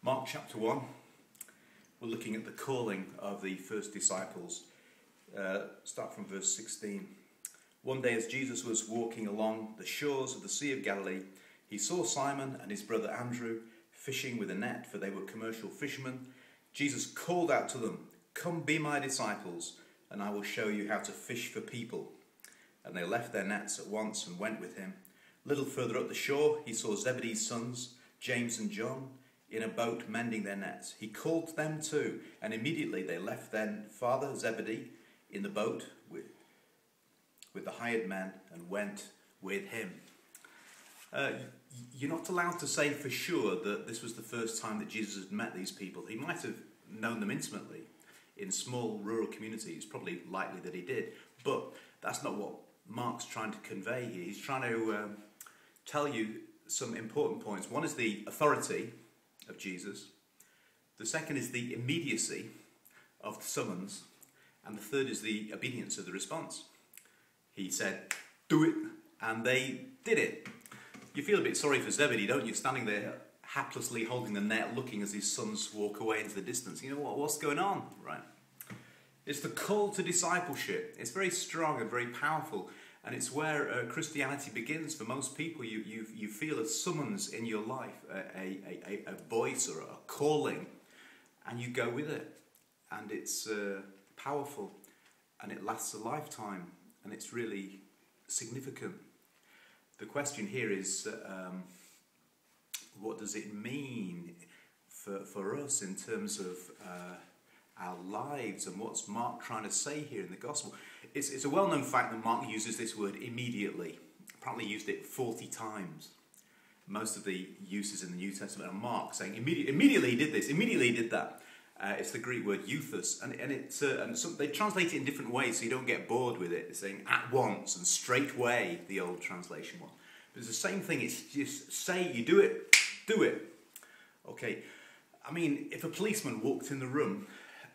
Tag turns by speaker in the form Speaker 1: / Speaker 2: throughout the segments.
Speaker 1: Mark chapter 1, we're looking at the calling of the first disciples. Start from verse 16. One day as Jesus was walking along the shores of the Sea of Galilee, he saw Simon and his brother Andrew fishing with a net, for they were commercial fishermen. Jesus called out to them, "Come be my disciples, and I will show you how to fish for people." And they left their nets at once and went with him. A little further up the shore, he saw Zebedee's sons, James and John, in a boat mending their nets. He called them too, and immediately they left their father Zebedee in the boat with the hired men and went with him. You're not allowed to say for sure that this was the first time that Jesus had met these people. He might have known them intimately in small rural communities. It's probably likely that he did, but that's not what Mark's trying to convey here. He's trying to tell you some important points. One is the authority of Jesus. The second is the immediacy of the summons. And the third is the obedience of the response. He said, "Do it," and they did it. You feel a bit sorry for Zebedee, don't you? Standing there haplessly holding the net, looking as his sons walk away into the distance. You know what's going on, right? It's the call to discipleship. It's very strong and very powerful. And it's where Christianity begins for most people. You feel a summons in your life, a voice or a calling, and you go with it. And it's powerful, and it lasts a lifetime, and it's really significant. The question here is, what does it mean for us in terms of our lives, and what's Mark trying to say here in the gospel? It's a well-known fact that Mark uses this word immediately. Apparently used it 40 times. Most of the uses in the New Testament are Mark saying immediately he did this, immediately he did that. It's the Greek word euthus, and they translate it in different ways so you don't get bored with it. It's saying at once and straightway, the old translation one. But it's the same thing. It's just say you do it, do it. Okay, I mean, if a policeman walked in the room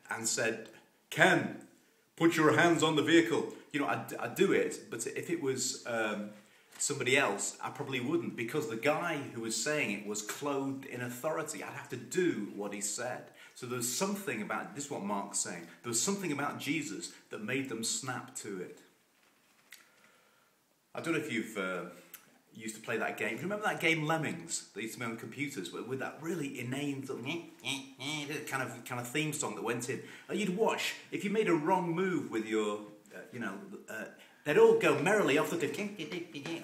Speaker 1: and said, "Ken, put your hands on the vehicle," I'd do it. But if it was somebody else, I probably wouldn't, because the guy who was saying it was clothed in authority. I'd have to do what he said. So there's something about, this is what Mark's saying, there was something about Jesus that made them snap to it. I don't know if you've used to play that game. Do you remember that game Lemmings? They used to be on computers with that really inane kind of theme song that went in. You'd watch, if you made a wrong move with your, they'd all go merrily off the cliff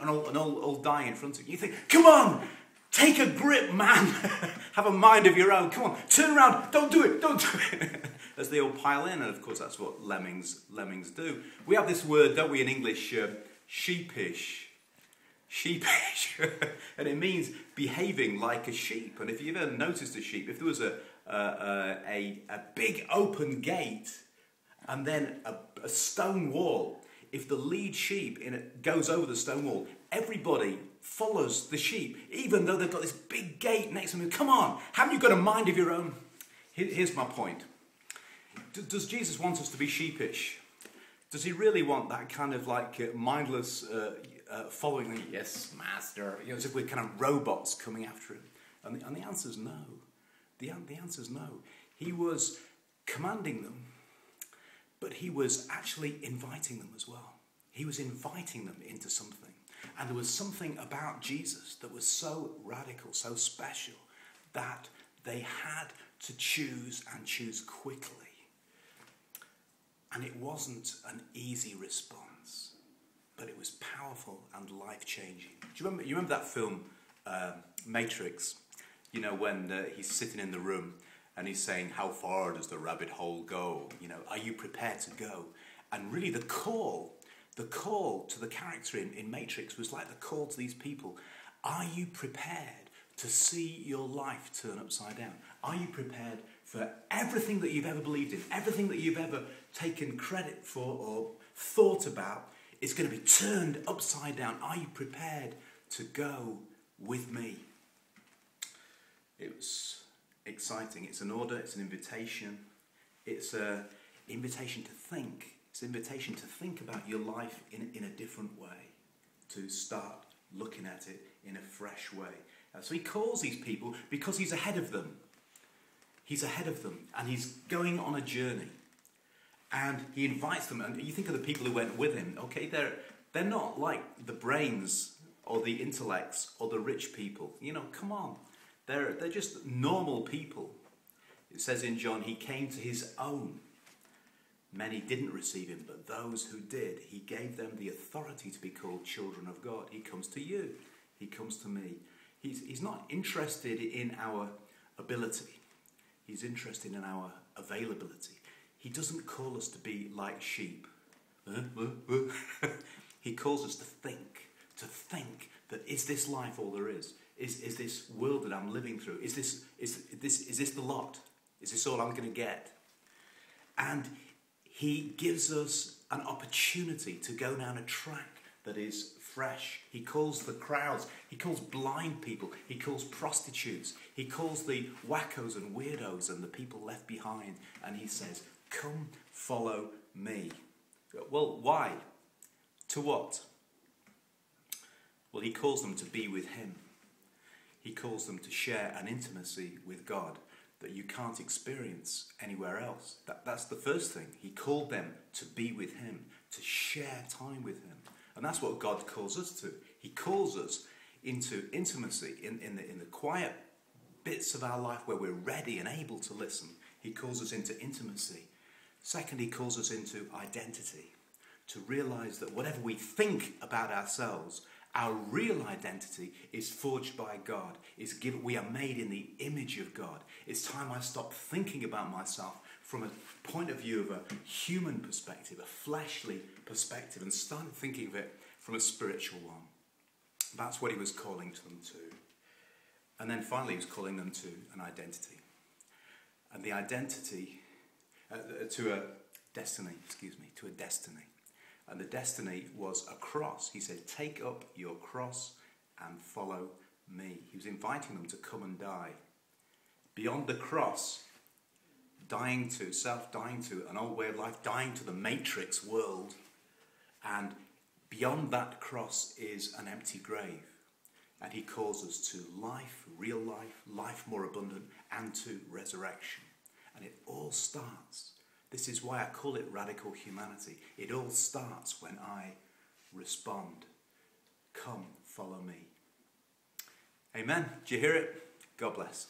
Speaker 1: and all die in front of you. You think, come on, take a grip, man. Have a mind of your own. Come on, turn around. Don't do it. Don't do it. As they all pile in, and of course that's what lemmings do. We have this word, don't we, in English, sheepish. Sheepish, and it means behaving like a sheep. And if you've ever noticed a sheep, if there was a big open gate and then a stone wall, if the lead sheep in it goes over the stone wall, everybody follows the sheep, even though they've got this big gate next to them. Come on, haven't you got a mind of your own? Here's my point. Does Jesus want us to be sheepish? Does he really want that kind of like mindless following? Yes, master. As if we're kind of robots coming after him. And the answer is no. The answer is no. He was commanding them, but he was actually inviting them as well. He was inviting them into something. And there was something about Jesus that was so radical, so special, that they had to choose, and choose quickly. And it wasn't an easy response, but it was powerful and life-changing. You remember that film, Matrix? You know, when he's sitting in the room and he's saying, "How far does the rabbit hole go? Are you prepared to go?" And really the call to the character in Matrix was like the call to these people. Are you prepared to see your life turn upside down? Are you prepared for everything that you've ever believed in, everything that you've ever taken credit for or thought about is going to be turned upside down? Are you prepared to go with me? It was exciting. It's an order, it's an invitation. It's an invitation to think. It's an invitation to think about your life in a different way, to start looking at it in a fresh way. So he calls these people because he's ahead of them. He's ahead of them, and he's going on a journey. And he invites them, and you think of the people who went with him, okay, they're not like the brains or the intellects or the rich people. You know, come on. They're just normal people. It says in John, he came to his own. Many didn't receive him, but those who did, he gave them the authority to be called children of God. He comes to you. He comes to me. He's not interested in our ability. He's interested in our availability. He doesn't call us to be like sheep. He calls us to think that is this life all there is? Is this world that I'm living through? Is this the lot? Is this all I'm going to get? And he gives us an opportunity to go down a track that is fresh. He calls the crowds. He calls blind people. He calls prostitutes. He calls the wackos and weirdos and the people left behind. And he says, come follow me. Well, why? To what? Well, he calls them to be with him. He calls them to share an intimacy with God that you can't experience anywhere else. That's the first thing. He called them to be with him, to share time with him. And that's what God calls us to. He calls us into intimacy in the quiet bits of our life where we're ready and able to listen. He calls us into intimacy. Second, he calls us into identity, to realize that whatever we think about ourselves, our real identity is forged by God. We are made in the image of God. It's time I stop thinking about myself from a point of view of a human perspective, a fleshly perspective, and start thinking of it from a spiritual one. That's what he was calling them to. And then finally he was calling them to an identity. And the identity, to a destiny. And the destiny was a cross. He said, take up your cross and follow me. He was inviting them to come and die. Beyond the cross, self-dying to an old way of life, dying to the matrix world. And beyond that cross is an empty grave. And he calls us to life, real life, life more abundant, and to resurrection. And it all starts. This is why I call it radical humanity. It all starts when I respond. Come, follow me. Amen. Do you hear it? God bless.